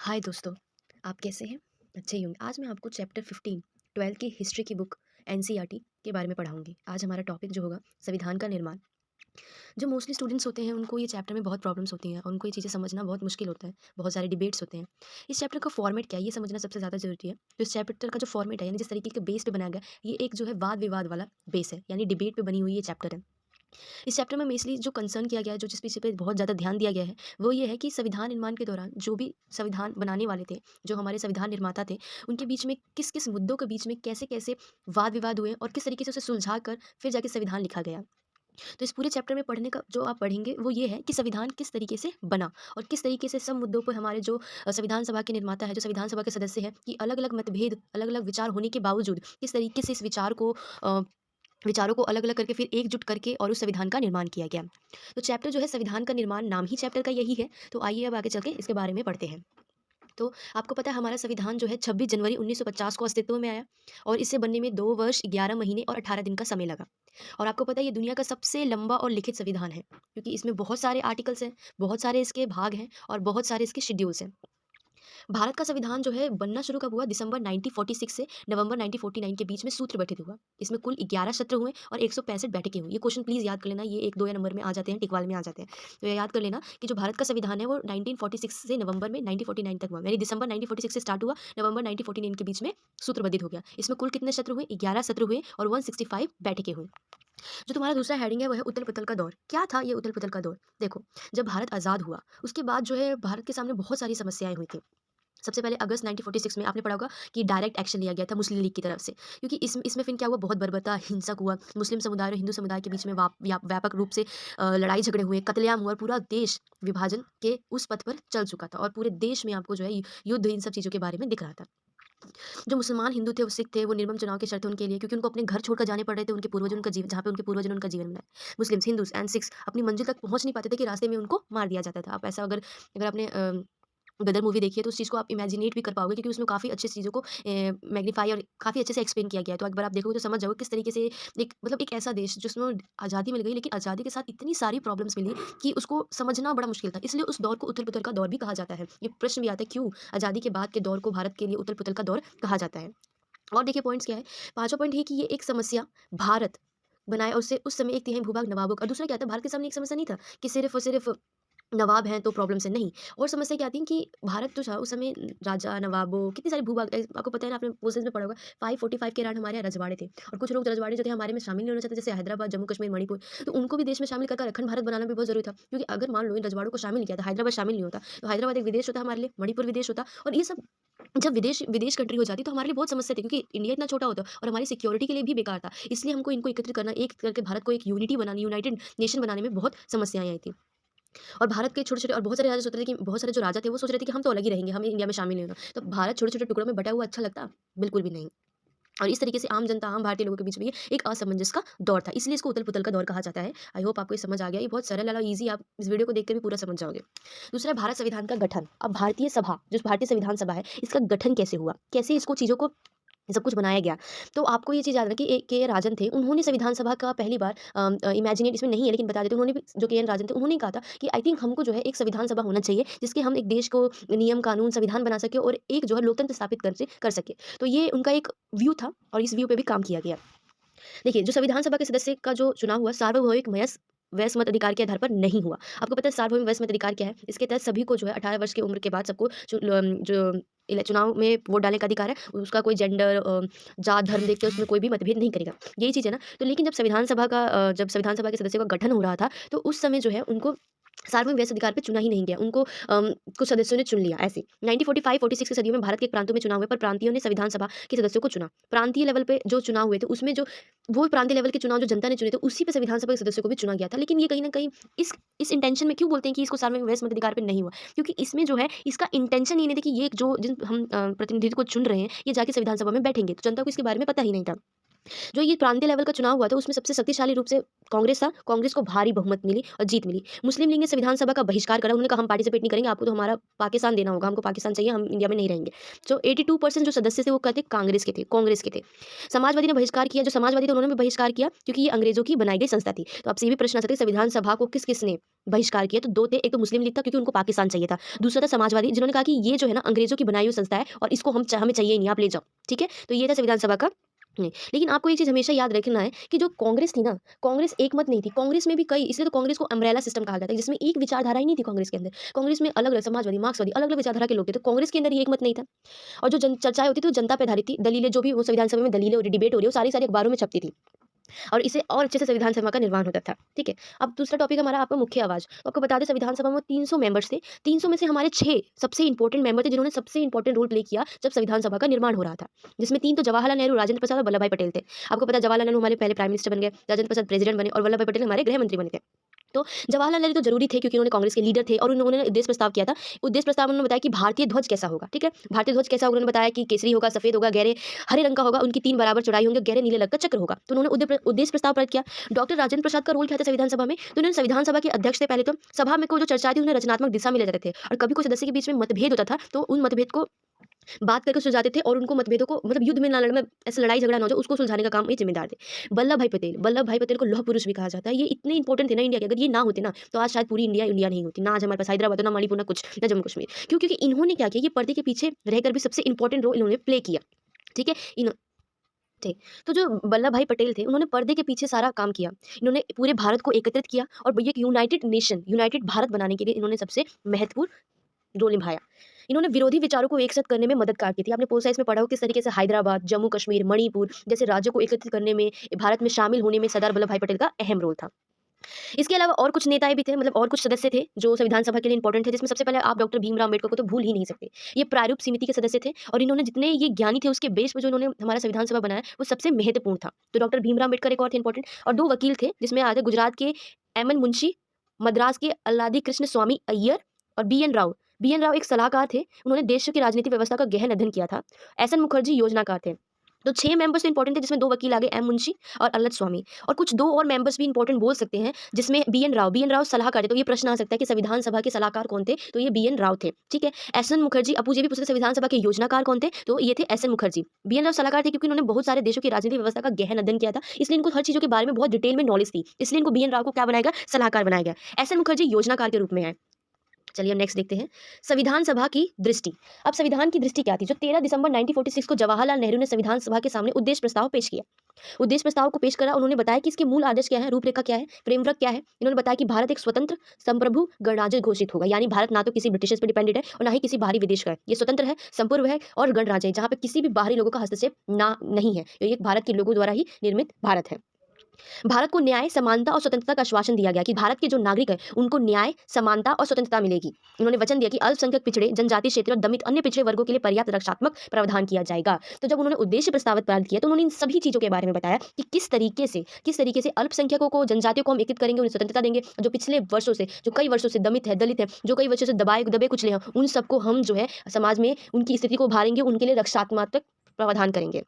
हाय दोस्तों, आप कैसे हैं? अच्छे ही होंगे। आज मैं आपको चैप्टर 15 12th की हिस्ट्री की बुक एनसीईआरटी के बारे में पढ़ाऊँगी। आज हमारा टॉपिक जो होगा संविधान का निर्माण। जो मोस्टली स्टूडेंट्स होते हैं उनको ये चैप्टर में बहुत प्रॉब्लम्स होती हैं और उनको ये चीज़ें समझना बहुत मुश्किल होता है। बहुत सारे डिबेट्स होते हैं। इस चैप्टर का फॉर्मेट क्या है ये समझना सबसे ज़्यादा ज़रूरी है। तो इस चैप्टर का जो फॉर्मेट है यानी जिस तरीके के बेस पे बनाया गया है, ये एक जो है वाद-विवाद वाला बेस है यानी डिबेट पे बनी हुई ये चैप्टर है। इस चैप्टर में मेनली जो कंसर्न किया गया है, जो जिस विषय पे बहुत ज़्यादा ध्यान दिया गया है, वो ये है कि संविधान निर्माण के दौरान जो भी संविधान बनाने वाले थे, जो हमारे संविधान निर्माता थे, उनके बीच में किस-किस मुद्दों के बीच में कैसे-कैसे वाद-विवाद हुए और किस तरीके से उसे सुलझा कर फिर जाके संविधान लिखा गया। तो इस पूरे चैप्टर में पढ़ने का जो आप पढ़ेंगे वो ये है कि संविधान किस तरीके से बना और किस तरीके से सब मुद्दों पर हमारे जो संविधान सभा के निर्माता है, जो संविधान सभा के सदस्य हैं, कि अलग-अलग मतभेद, अलग-अलग विचार होने के बावजूद किस तरीके से इस विचारों को अलग-अलग करके फिर एकजुट करके और उस संविधान का निर्माण किया गया। तो चैप्टर जो है संविधान का निर्माण नाम ही चैप्टर का यही है। तो आइए अब आगे चल के इसके बारे में पढ़ते हैं। तो आपको पता है हमारा संविधान जो है 26 जनवरी 1950 को अस्तित्व में आया और इसे बनने में 2 वर्ष 11 महीने और 18 दिन का समय लगा। और आपको पता है ये दुनिया का सबसे लंबा और लिखित संविधान है, क्योंकि इसमें बहुत सारे आर्टिकल्स हैं, बहुत सारे इसके भाग हैं और बहुत सारे इसके शेड्यूल्स हैं। भारत का संविधान जो है बनना शुरू कब हुआ? दिसंबर 1946 से नवंबर 1949 के बीच में सूत्र गठित हुआ। इसमें कुल 11 सत्र हुए और 165 बैठकें हुई। ये क्वेश्चन प्लीज़ याद कर लेना, ये 1, 2 या नंबर में आ जाते हैं, टिक वाले में आ जाते हैं। तो ये याद कर लेना कि जो भारत का संविधान है वो 1946 से नवंबर में 1949 तक हुआ। यानी दिसंबर 1946 से स्टार्ट हुआ, नवंबर 1949 के बीच में सूत्रबद्धित हो गया। इसमें कुल कितने सत्र हुए? 11 सत्र हुए और 165 बैठकें हुई। जो तुम्हारा दूसरा हेडिंग है वो है उथल-पुथल का दौर। क्या था ये उथल-पुथल का दौर? देखो, जब भारत आज़ाद हुआ, उसके बाद जो है भारत के सामने बहुत सारी समस्याएँ हुई थी। सबसे पहले अगस्त 1946 में आपने पढ़ा होगा कि डायरेक्ट एक्शन लिया गया था मुस्लिम लीग की तरफ से, क्योंकि इसमें फिर क्या हुआ, बहुत बर्बरता, हिंसक हुआ। मुस्लिम समुदाय और हिंदू समुदाय के बीच में व्यापक रूप से लड़ाई झगड़े हुए, कत्लेआम हुआ और पूरा देश विभाजन के उस पथ पर चल चुका था और पूरे देश में आपको जो है युद्ध इन सब चीज़ों के बारे में दिख रहा था। जो मुसलमान हिंदू थे, वो सिख थे, वो निर्मम चुनाव की शर्त थे उनके लिए, क्योंकि उनको अपने घर छोड़कर जाने पड़ रहे थे, उनके पूर्वजों उनका जीव जहाँ पे उनके पूर्वजों ने उनका जीवन बनाया। मुस्लिम्स, हिंदूज़ एंड सिख्स अपनी मंजिल तक पहुँच नहीं पाते थे कि रास्ते में उनको मार दिया जाता था। आप ऐसा अगर अगर आपने गदर मूवी देखी है तो उस चीज़ को आप इमेजिनेट भी कर पाओगे, क्योंकि उसमें काफ़ी अच्छी चीज़ों को मैग्नीफाई और काफ़ी अच्छे से एक्सप्लेन किया गया है। तो एक बार आप देखोगे तो समझ जाओगे किस तरीके से एक मतलब एक ऐसा देश जिसमें आज़ादी मिल गई, लेकिन आज़ादी के साथ इतनी सारी प्रॉब्लम्स मिली कि उसको समझना बड़ा मुश्किल था। इसलिए उस दौर को उथल-पुथल का दौर भी कहा जाता है। ये प्रश्न भी आता है, क्यों आज़ादी के बाद के दौर को भारत के लिए उथल-पुथल का दौर कहा जाता है? और देखिए पॉइंट्स क्या है, पाँचवाँ पॉइंट ये कि ये एक समस्या भारत बनाए और उससे उस समय एक तिहाई भूभाग नवाबों का, और दूसरा क्या था, भारत के सामने एक समस्या नहीं था कि सिर्फ़ और सिर्फ़ नवाब हैं तो प्रॉब्लम्स है, नहीं। और समस्या क्या आती है कि भारत जो था उस समय राजा, नवाबों, कितने सारे भूभाग आपको पता है ना, आपने पोर्शन्स में पढ़ा होगा, 545 के अराउंड हमारे यहाँ रजवाड़े थे और कुछ लोग रजवाड़े जो थे हमारे में शामिल नहीं होना चाहते, जैसे हैदराबाद, जम्मू कश्मीर, मणिपुर। तो उनको भी देश में शामिल कर कर अखंड भारत बनाना भी बहुत ज़रूरी था, क्योंकि अगर मान लो इन रजवाड़ों को शामिल नहीं किया था, हैदराबाद शामिल नहीं होता, तो हैदराबाद एक विदेश होता हमारे लिए, मणिपुर विदेश होता और ये सब जब विदेश विदेश कंट्री हो जाती तो हमारे लिए बहुत समस्या थी, क्योंकि इंडिया इतना छोटा होता और हमारी सिक्योरिटी के लिए भी बेकार था। इसलिए हमको इनको एकत्रित करना, एक करके भारत को एक यूनिटी बनानी, यूनाइटेड नेशन बनाने में बहुत समस्याएँ आई थी। और भारत के छोटे-छोटे और बहुत सारे राजा सोच रहे थे कि बहुत सारे जो राजा थे वो सोच रहे थे कि हम तो अलग ही रहेंगे, हमें इंडिया में शामिल नहीं होना। तो भारत छोटे-छोटे टुकड़ों में बँटा हुआ अच्छा लगता? बिल्कुल भी नहीं। और इस तरीके से आम जनता, आम भारतीय लोगों के बीच में ये एक असमंजस का दौर था। इसलिए इसको उथल-पुथल का दौर कहा जाता है। आई होप आपको ये समझ आ गया। ये बहुत सरल और ईज़ी, आप इस वीडियो को देख के भी पूरा समझ जाओगे। दूसरा है भारत संविधान का गठन। अब भारतीय सभा, जो भारतीय संविधान सभा है, इसका गठन कैसे हुआ? कैसे इसको चीज़ों को सब कुछ बनाया गया। तो आपको ये चीज़ याद रखिए, के एन राजन थे, उन्होंने संविधान सभा का पहली बार इमेजिनेट इसमें नहीं है लेकिन बता देते हैं, उन्होंने भी, जो के एन राजन थे, उन्होंने कहा था कि आई थिंक हमको जो है एक संविधान सभा होना चाहिए, जिसके हम एक देश को नियम, कानून, संविधान बना सकें और एक जो है लोकतंत्र स्थापित कर सकें। तो ये उनका एक व्यू था और इस व्यू पे भी काम किया गया। देखिए, जो संविधान सभा के सदस्य का जो चुनाव हुआ, सार्वभौमिक वयस्क मत अधिकार के आधार पर नहीं हुआ। आपको पता है सार्वभौमिक वयस्क मत अधिकार क्या है? इसके तहत सभी को जो है 18 वर्ष की उम्र के बाद सबको चुनाव में वोट डालने का अधिकार है। उसका कोई जेंडर, जात, धर्म देख के उसमें कोई भी मतभेद नहीं करेगा। यही चीज़ है ना? तो लेकिन जब संविधान सभा के सदस्यों का गठन हो रहा था, तो उस समय जो है उनको सार्वभौमिक वयस्क अधिकार पे चुना ही नहीं गया। उनको कुछ सदस्यों ने चुन लिया ऐसे। 1945-46 की सदियों में भारत के प्रांतों में चुनाव हुए, पर प्रांतीयों ने संविधान सभा के सदस्यों को चुना। प्रांतीय लेवल पे जो चुनाव हुए थे, उसमें जो वो प्रांतीय लेवल के चुनाव जो जनता ने चुने थे, उसी पे संविधान सभा के सदस्यों को भी चुना गया था। लेकिन ये कहीं न कहीं इस इंटेंशन में क्यों बोलते हैं कि इसको सार्वभौमिक वयस्क मताधिकार पे नहीं हुआ? क्योंकि इसमें जो है इसका इंटेंशन ये नहीं था कि ये जो जिन हम प्रतिनिधि को चुन रहे हैं, ये जाके संविधान सभा में बैठेंगे। तो जनता को इसके बारे में पता ही नहीं था। जो ये प्रांतीय लेवल का चुनाव हुआ था उसमें सबसे शक्तिशाली रूप से कांग्रेस था। कांग्रेस को भारी बहुमत मिली और जीत मिली। मुस्लिम लीग ने संविधान सभा का बहिष्कार करा। उन्होंने कहा हम पार्टिसिपेट नहीं करेंगे, आपको तो हमारा पाकिस्तान देना होगा, हमको पाकिस्तान चाहिए, हम इंडिया में नहीं रहेंगे। जो 82% जो सदस्य थे वो कहते कांग्रेस के थे। समाजवादी ने बहिष्कार किया। जो समाजवादी थे उन्होंने भी बहिष्कार किया क्योंकि ये अंग्रेजों की बनाई गई संस्था थी। तो आपसे ये भी प्रश्न आ सकता है संविधान सभा को किस किसने बहिष्कार किया? तो दो थे, एक तो मुस्लिम लीग था क्योंकि उनको पाकिस्तान चाहिए था। दूसरा था समाजवादी जिन्होंने कहा कि ये जो है ना अंग्रेजों की बनाई हुई संस्था है और इसको हमें चाहिए ही नहीं, आप ले जाओ। ठीक है, तो ये था संविधान सभा का। नहीं, लेकिन आपको एक चीज़ हमेशा याद रखना है कि जो कांग्रेस थी ना, कांग्रेस एकमत नहीं थी। कांग्रेस में भी कई, इसलिए तो कांग्रेस को अम्ब्रेला सिस्टम कहा गया था, जिसमें एक विचारधारा ही नहीं थी कांग्रेस के अंदर। कांग्रेस में अलग-अलग समाजवादी, मार्क्सवादी, अलग-अलग विचारधारा के लोग थे, तो कांग्रेस के अंदर ये एकमत नहीं था। और जो जन चर्चाएँ होती थी वो जनता पे आधारित थी। दलीलें जो भी वो संविधान सभा में दलीलें हो रही, डिबेट हो रही है, वो सारी-सारी अखबारों में छपती थी। और इससे और अच्छे से संविधान सभा का निर्माण होता था। ठीक है? अब दूसरा टॉपिक हमारा आपका मुख्य आवाज़। तो आपको बता दें संविधान सभा में 300 मेंबर्स थे। 300 में से हमारे 6 सबसे इंपोर्टेंट मेंबर थे जिन्होंने सबसे इंपोर्टेंट रोल प्ले किया जब संविधान सभा का निर्माण हो रहा था। जिसमें 3 तो जवाहरलाल नेहरू, राजेंद्र प्रसाद और वल्लभ भाई पटेल थे। आपको पता है जवाहरलाल नेहरू हमारे पहले प्राइम मिनिस्टर बन गए, राजेंद्र प्रसाद प्रेसिडेंट बने और वल्लभ भाई पटेल हमारे गृह मंत्री बने थे। तो जवाहरलाल नेहरू तो ज़रूरी थे क्योंकि उन्होंने कांग्रेस के लीडर थे और उन्होंने उद्देश्य प्रस्ताव किया था। उद्देश्य प्रस्ताव में उन्होंने बताया कि भारतीय ध्वज कैसा होगा, ठीक है? भारतीय ध्वज कैसा होगा उन्होंने बताया कि केसरी होगा, सफ़ेद होगा, गहरे हरे रंग का होगा, उनकी 3 बराबर चौड़ाई होंगे, गहरे नीले रंग का चक्र होगा। तो उन्होंने उद्देश्य प्रस्ताव पारित किया। डॉक्टर राजेंद्र प्रसाद का रोल क्या था संविधान सभा में? तो उन्होंने संविधान सभा के अध्यक्ष थे पहले तो। सभा में को जो चर्चा थी उन्हें रचनात्मक दिशा में ले जाते थे और कभी कोई सदस्य के बीच में मतभेद होता था तो उन मतभेद को बात करके सुलझाते थे और उनको मतभेदों को मतलब युद्ध में ना लड़ में ऐसे लड़ाई झगड़ा ना हो जाए उसको सुलझाने का काम ये जिम्मेदार थे। वल्लभ भाई पटेल को लौह पुरुष भी कहा जाता है। ये इतने इंपॉर्टेंट थे ना इंडिया के, अगर ये ना होते ना तो आज शायद पूरी इंडिया इंडिया नहीं होती। ना आज हमारे पास हैदराबाद हो, ना मणिपुर, ना कुछ, ना जम्मू कश्मीर। क्यों? क्योंकि इन्होंने क्या किया, ये पर्दे के पीछे रहकर भी सबसे इंपॉर्टेंट रोल इन्होंने प्ले किया। ठीक है? थे। तो जो वल्लभ भाई पटेल थे उन्होंने पर्दे के पीछे सारा काम किया। इन्होंने पूरे भारत को एकत्रित किया और ये एक यूनाइटेड भारत बनाने के लिए इन्होंने सबसे महत्वपूर्ण रोल निभाया। इन्होंने विरोधी विचारों को एक साथ करने में मददगार की थी। आपने पोल साइंस में पढ़ा हो किस तरीके से हैदराबाद, जम्मू कश्मीर, मणिपुर जैसे राज्यों को एकत्रित करने में, भारत में शामिल होने में सरदार वल्लभ भाई पटेल का अहम रोल था। इसके अलावा और कुछ नेताएँ भी थे, मतलब और कुछ सदस्य थे जो संविधान सभा के लिए इंपॉर्टेंट थे, जिसमें सबसे पहले आप डॉक्टर भीमराव अम्बेडकर को तो भूल ही नहीं सकते। ये प्रारूप समिति के सदस्य थे और इन्होंने जितने ये ज्ञानी थे उसके बेस पे जो इन्होंने हमारा संविधान सभा बनाया वो सबसे महत्वपूर्ण था। तो डॉक्टर भीमराव अम्बेडकर एक और थे इंपॉर्टेंट और 2 वकील थे जिसमें आए थे गुजरात के एम.एन. मुंशी, मद्रास के अल्लादी कृष्ण स्वामी अय्यर और बी.एन. राव। बी.एन. राव एक सलाहकार थे, उन्होंने देश की राजनीतिक व्यवस्था का गहन अध्ययन किया था। एस.एन. मुखर्जी योजनाकार थे। तो 6 मेंबर्स तो इंपॉर्टेंट थे जिसमें 2 वकील आ गए एम मुंशी और अल्लद स्वामी और कुछ 2 और मेंबर्स भी इंपॉर्टेंट बोल सकते हैं जिसमें बी एन राव सलाहकार थे। तो ये प्रश्न आ सकता है कि संविधान सभा के सलाहकार कौन थे? तो ये बी एन राव थे। ठीक है? एस एन मुखर्जी, अप्पू जी भी पूछते थे संविधान सभा के योजनाकार कौन थे? तो ये थे S N Mukherjee. B N Rao सलाहकार थे क्योंकि उन्होंने बहुत सारे देशों की राजनीतिक व्यवस्था का गहन अध्ययन किया था, इसलिए इनको हर चीज़ों के बारे में बहुत डिटेल में नॉलेज थी। इसलिए इनको बी एन राव को क्या बनाया गया? सलाहकार बनाया गया। एस एन मुखर्जी योजनाकार के रूप में आए। चलिए अब नेक्स्ट देखते हैं संविधान सभा की दृष्टि। अब संविधान की दृष्टि क्या थी? जो 13 दिसंबर 1946 को जवाहरलाल नेहरू ने संविधान सभा के सामने उद्देश्य प्रस्ताव पेश किया। उद्देश्य प्रस्ताव को पेश करा, उन्होंने बताया कि इसके मूल आदर्श क्या है, रूपरेखा क्या है, फ्रेमवर्क क्या है। इन्होंने बताया कि भारत एक स्वतंत्र संप्रभु गणराज्य घोषित होगा, यानी भारत ना तो किसी ब्रिटिशर्स पर डिपेंडेंट है और ना ही किसी बाहरी विदेश का है। ये स्वतंत्र है, संप्रभु है और गणराज्य है, जहाँ पे किसी भी बाहरी लोगों का हस्तक्षेप ना नहीं है। ये एक भारत के लोगों द्वारा ही निर्मित भारत है। भारत को न्याय, समानता और स्वतंत्रता का आश्वासन दिया गया कि भारत के जो नागरिक हैं उनको न्याय, समानता और स्वतंत्रता मिलेगी। उन्होंने वचन दिया कि अल्पसंख्यक पिछड़े, जनजातीय क्षेत्र और दमित अन्य पिछड़े वर्गों के लिए पर्याप्त रक्षात्मक प्रावधान किया जाएगा। तो जब उन्होंने उद्देश्य प्रस्तावित पारित किया तो उन्होंने इन सभी चीज़ों के बारे में बताया कि किस तरीके से अल्पसंख्यकों को, जनजातियों को हम एकीकृत करेंगे, उन्हें स्वतंत्रता देंगे। जो पिछले वर्षों से, जो कई वर्षों से दमित है, दलित है, जो कई वर्षों से दबे कुचले हैं, उन सबको हम जो है समाज में उनकी स्थिति को उभारेंगे, उनके लिए रक्षात्मक प्रावधान करेंगे।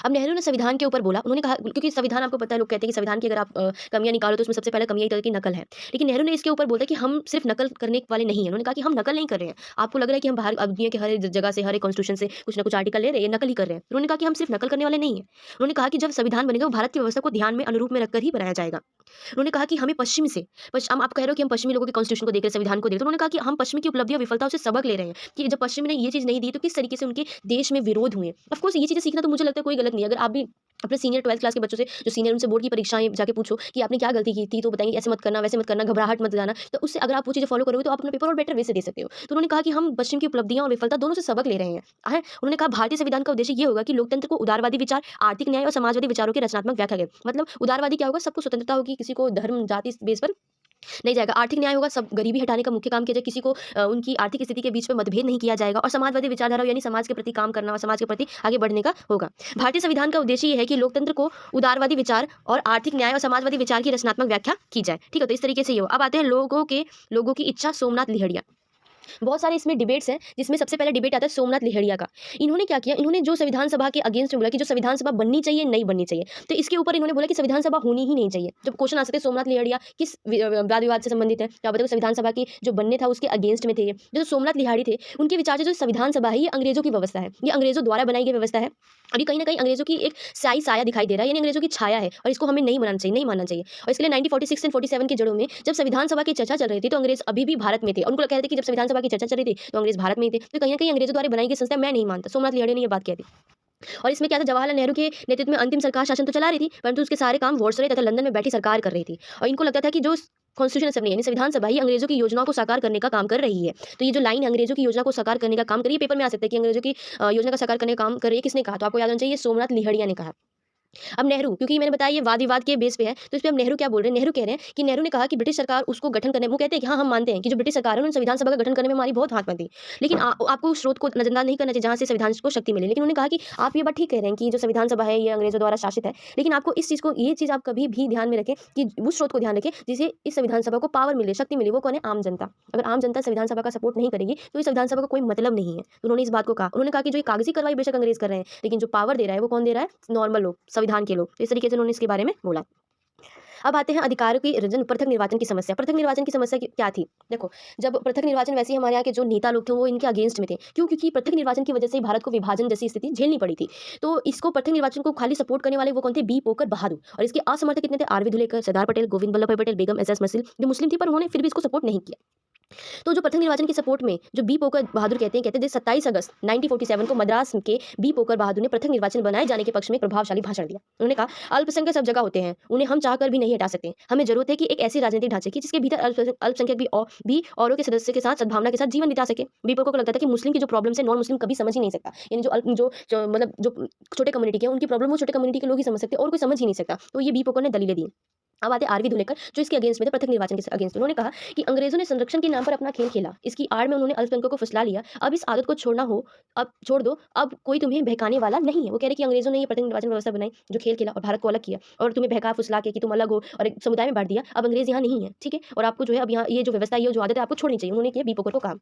अब नेहरू ने संविधान के ऊपर बोला, उन्होंने कहा क्योंकि संविधान आपको पता है, लोग कहते हैं कि संविधान की अगर आप कमियां निकालो तो उसमें सबसे पहले कमी एक तरह की नकल है। लेकिन नेहरू ने इसके ऊपर बोला कि हम सिर्फ नकल करने वाले नहीं हैं। उन्होंने कहा कि हम नकल नहीं कर रहे हैं। आपको लग रहा है कि हम बाहर अब दुनिया के हर एक जगह से, हर एक कॉन्स्टिट्यूशन से कुछ ना कुछ आर्टिकल ले रहे हैं, ये नकल ही कर रहे हैं। उन्होंने कहा कि हम सिर्फ नकल करने वाले नहीं हैं। उन्होंने कहा कि जब संविधान बनेगा वो भारत की व्यवस्था को ध्यान में अनुरूप में रखकर ही बनाया जाएगा। उन्होंने कहा कि हमें पश्चिम आप कह रहे हो कि हम पश्चिमी लोगों के कॉन्स्टिट्यूशन को देख रहे हैं, संविधान को देख रहे हैं। तो उन्होंने कहा कि हम पश्चिम की उपलब्धियों विफलताओं से सबक ले रहे हैं कि जब पश्चिम ने ये चीज़ नहीं दी तो किस तरीके से उनके देश में विरोध हुए। ऑफ कोर्स ये चीज़ें सीखना तो मुझे लगता है कोई गलत नहीं है। अगर आप भी अपने सीनियर 12th क्लास के बच्चों से, जो सीनियर उनसे बोर्ड की परीक्षाएं जाके पूछो कि आपने क्या गलती की थी, तो बताएंगे ऐसे मत करना, वैसे मत करना, घबराहट मत जाना। तो उससे अगर आप वो चीज़ें फॉलो करोगे तो आप अपना पेपर और बेटर वे से दे सकते हो। तो उन्होंने कहा कि हम पश्चिम की उपलब्धियां और विफलता दोनों से सबक ले रहे हैं। उन्होंने कहा भारतीय संविधान का उद्देश्य ये होगा कि लोकतंत्र को उदारवादी विचार, आर्थिक न्याय और समाजवादी विचारों की रचनात्मक व्याख्या है। मतलब उदारवादी क्या होगा? सबको स्वतंत्रता होगी, किसी को धर्म जाति बेस पर नहीं जाएगा। आर्थिक न्याय होगा, सब गरीबी हटाने का मुख्य काम किया जाए, किसी को उनकी आर्थिक स्थिति के बीच में मतभेद नहीं किया जाएगा। और समाजवादी विचारधारा यानी समाज के प्रति काम करना और समाज के प्रति आगे बढ़ने का होगा। भारतीय संविधान का उद्देश्य ये है कि लोकतंत्र को उदारवादी विचार और आर्थिक न्याय और समाजवादी विचार की रचनात्मक व्याख्या की जाए। ठीक है, तो इस तरीके से ये हो। अब आते हैं लोगों की इच्छा, सोमनाथ लिहड़िया। बहुत सारे इसमें डिबेट्स हैं, जिसमें सबसे पहला डिबेट आता है सोमनाथ लेहड़िया का। इन्होंने क्या किया, इन्होंने जो संविधान सभा के अगेंस्ट में बोला कि जो संविधान सभा बननी चाहिए, नहीं बननी चाहिए। तो इसके ऊपर इन्होंने बोला कि संविधान सभा होनी ही नहीं चाहिए। जब क्वेश्चन आ सकते हैं सोमनाथ लेहड़िया किस वाद विवाद से संबंधित है, तो आप बताओ संविधान सभा की जो बनने था उसके अगेंस्ट में थे ये। जो सोमनाथ लिहाड़ी थे, उनके विचार से जो संविधान सभा है ये अंग्रेजों की व्यवस्था है, ये अंग्रेजों द्वारा बनाई गई व्यवस्था है और ये कहीं न कहीं अंग्रेजों की एक स्याही साया दिखाई दे रहा है, यानी अंग्रेजों की छाया है और इसको हमें नहीं मनाना चाहिए, नहीं मानना चाहिए। और इसके लिए 1946 एंड 47 की जड़ों में जब संविधान सभा की चर्चा चल रही थी, तो अंग्रेज अभी भी भारत में थे और उनको कहते थे कि जब संविधान सभा की चर्चा चल रही थी, तो अंग्रेज भारत में ही थे। तो कहीं न कहीं अंग्रेजों द्वारा बनाई गई संस्था मैं नहीं मानता। सोमनाथ लिहाड़ी ने ये बात कह दी। और इसमें क्या था, जवाहरलाल नेहरू के नेतृत्व में अंतिम सरकार शासन तो चला रही थी, परंतु उसके सारे काम वायसराय तथा लंदन में बैठी सरकार कर रही थी। और इनको लगता था कि जो कॉन्स्टिट्यूशन असेंबली यानी संविधान सभा ही अंग्रेजों की योजनाओं को साकार करने का काम कर रही है। तो ये जो लाइन है अंग्रेजों की योजना को साकार करने का काम कर रही है, पेपर में आ सकता है कि अंग्रेजों की योजना का साकार करने का काम कर रही है, किसने कहा? तो आपको याद होना चाहिए, सोमनाथ लिहड़िया ने कहा। अब नेहरू, क्योंकि मैंने बताया ये वाद विवाद के बेस पे है, तो इस पे अब नेहरू क्या बोल रहे हैं, नेहरू कह रहे हैं कि नेहरू ने कहा कि ब्रिटिश सरकार उसको गठन करने, वो कहते हैं कि हाँ, हम मानते हैं कि जो ब्रिटिश सरकार है उन्होंने संविधान सभा का गठन करने में हमारी बहुत हाथ बंधी। लेकिन आपको उस स्रोत को नजरअंदाज नहीं करना चाहिए जहाँ से संविधान को शक्ति मिले। लेकिन उन्होंने कहा कि आप ये बात ठीक कह रहे हैं कि जो संविधान सभा है ये अंग्रेजों द्वारा शासित है, लेकिन आपको इस चीज़ को, ये चीज़ आप कभी भी ध्यान में रखें कि उस स्रोत को ध्यान रखें जिसे इस संविधान सभा को पावर मिले, शक्ति मिले, वो कौन है? आम जनता। अगर आम जनता संविधान सभा का सपोर्ट नहीं करेगी तो इस संविधान सभा का कोई मतलब नहीं है। तो उन्होंने इस बात को कहा। उन्होंने कहा कि जो ये कागजी कार्रवाई बेशक अंग्रेज कर रहे हैं, लेकिन जो पावर दे रहा है वो कौन दे रहा है? नॉर्मल लोग, संविधान के लोग। तो इस तरीके से उन्होंने इसके बारे में बोला। अब आते हैं अधिकारों की रंजन, पृथक निर्वाचन की समस्या। पृथक निर्वाचन की समस्या क्या थी? देखो, जब पृथक निर्वाचन, वैसे ही हमारे यहाँ के जो नेता लोग थे वो इनके अगेंस्ट में थे। क्यों? क्योंकि पृथक निर्वाचन की वजह से ही भारत को विभाजन जैसी स्थिति झेलनी पड़ी थी। तो इसको पृथक निर्वाचन को खाली सपोर्ट करने वाले वो कौन थे? बी पोकर बहादुर। और इसके असमर्थक कितने थे? आरवी धुलेकर, सरदार पटेल, गोविंद बल्लभ भाई पटेल, बेगम एजाज मसीह, जो मुस्लिम थी पर उन्होंने फिर भी इसको सपोर्ट नहीं किया। तो जो पृथक निर्वाचन के सपोर्ट में जो बी पोकर बहादुर कहते थे 27 अगस्त 1947 को मद्रास के बी पोकर बहादुर ने पृथक निर्वाचन बनाए जाने के पक्ष में एक प्रभावशाली भाषण दिया। उन्होंने कहा, अल्पसंख्यक सब जगह होते हैं, उन्हें हम चाहकर भी नहीं हटा सकते। हमें जरूरत है कि एक ऐसी राजनीतिक ढांचे की जिसके भीतर अल्पसंख्यक भी औरों के सदस्य के साथ सद्भावना के साथ जीवन बिता सके। बी पोकर को लगता था कि मुस्लिम की जो प्रॉब्लम है नॉन मुस्लिम कभी समझ ही नहीं सकता, यानी मतलब जो छोटे कम्युनिटी के, उनकी प्रॉब्लम वो छोटे कम्युनिटी के लोग ही समझ सकते और कोई समझ ही नहीं सकता। तो ये बी पोकर ने दलीलें दी। अब आते आरवी धुलेकर, जो इसके अगेंस्ट में थे, पृथक निर्वाचन के अगेंस्ट। उन्होंने कहा कि अंग्रेजों ने संरक्षण के नाम पर अपना खेल खेला, इसकी आड़ में उन्होंने अल्पसंख्यकों को फुसला लिया। अब इस आदत को छोड़ना हो, अब छोड़ दो, अब कोई तुम्हें बहकाने वाला नहीं है। वो कह रहे कि अंग्रेजों ने ये पृथक निर्वाचन व्यवस्था बनाई, जो खेल खेला और भारत को अलग किया और तुम्हें बहका फुसला के कि तुम अलग हो और एक समुदाय में बांट दिया। अब अंग्रेज यहाँ नहीं है, ठीक है, और आपको जो है अब यहाँ ये जो व्यवस्था है, ये जो आदत है, आपको छोड़नी चाहिए। उन्होंने किया बी पोकर को कहा।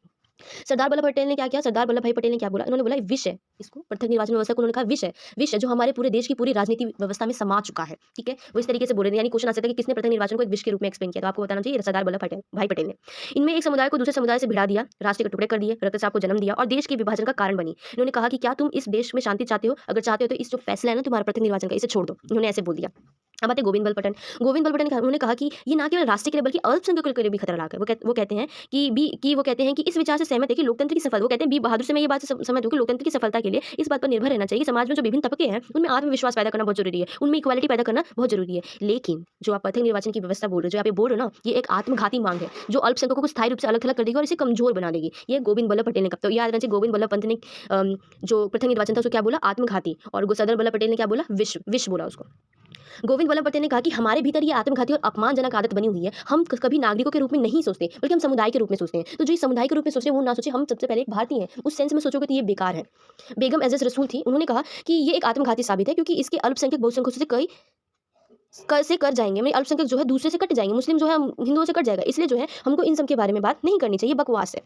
सरदार वल्लभ पटेल ने क्या किया? सरदार वल्लभ भाई पटेल ने क्या बोला? उन्होंने बोला विष है, इसको पृथक निर्वाचन व्यवस्था को उन्होंने कहा विष है, विष है जो हमारे पूरे देश की पूरी राजनीति व्यवस्था में समा चुका है, ठीक है। वो इस तरीके से बोल रहे थे, यानी क्वेश्चन आ सकता है कि किसने पृथक निर्वाचन को एक विष के रूप में एक्सप्लेन किया, तो आपको बताना चाहिए सरदार वल्लभ भाई पटेल ने। इनमें एक समुदाय को दूसरे समुदाय से भिड़ा दिया, राष्ट्र के टुकड़े कर दिए, रक्तचाप को जन्म दिया और देश के विभाजन का कारण बनी। इन्होंने कहा कि क्या तुम इस देश में शांति चाहते हो? अगर चाहते हो तो इस जो फैसला है ना तुम्हारा पृथक निर्वाचन का, इसे छोड़ दो। इन्होंने ऐसे बोल दिया। अब आते गोविंद बल्लभ पटेल। गोविंद बल्लभ पटेल उन्होंने कहा कि ये ना केवल राष्ट्र के लिए बल्कि अल्पसंख्यकों के लिए भी खतरनाक है। वो कहते हैं कि वो कहते हैं कि इस विचार से सहमत है कि लोकतंत्र की सफलता, वो कहते हैं बी बहादुर से मैं ये बात से सहमत हूं कि लोकतंत्र की सफलता के लिए इस बात पर निर्भर रहना चाहिए कि समाज में जो विभिन्न तबके हैं उनमें आत्मविश्वास पैदा करना बहुत जरूरी है, उनमें इक्वालिटी पैदा करना बहुत जरूरी है। लेकिन जो आप पृथक निर्वाचन की व्यवस्था बोल रहे हो, जो आप ये बोल रहे हो ना, ये एक आत्मघाती मांग है जो अल्पसंख्यकों को स्थायी रूप से अलग थलग कर देगी और इसे कमजोर बना देगी। ये गोविंद बल्लभ पटेल ने कहा। तो याद रखना चाहिए, गोविंद बल्लभ पंत ने जो पृथक निर्वाचन था उसको क्या बोला? आत्मघाती। और सरदार वल्लभ पटेल ने क्या बोला? विष बोला उसको। गोविंद वल्लभ पटेल ने कहा कि हमारे भीतर ये आत्मघाती और अपमानजनक आदत बनी हुई है, हम कभी नागरिकों के रूप में नहीं सोचते बल्कि हम समुदाय के रूप में सोचते हैं। तो जो इस समुदाय के रूप में सोचते हैं वो ना सोचे हम सबसे पहले एक भारतीय हैं, उस सेंस में सोचोगे तो ये बेकार है। बेगम एजाज रसूल थी, उन्होंने कहा कि ये एक आत्मघाती साबित है क्योंकि इसके अल्पसंख्यक बहुसंख्यकों से कई कर जाएंगे, मतलब अल्पसंख्यक जो है दूसरे से कट जाएंगे, मुस्लिम जो है हिंदुओं से कट जाएगा, इसलिए जो है हमको इन सब के बारे में बात नहीं करनी चाहिए, बकवास है।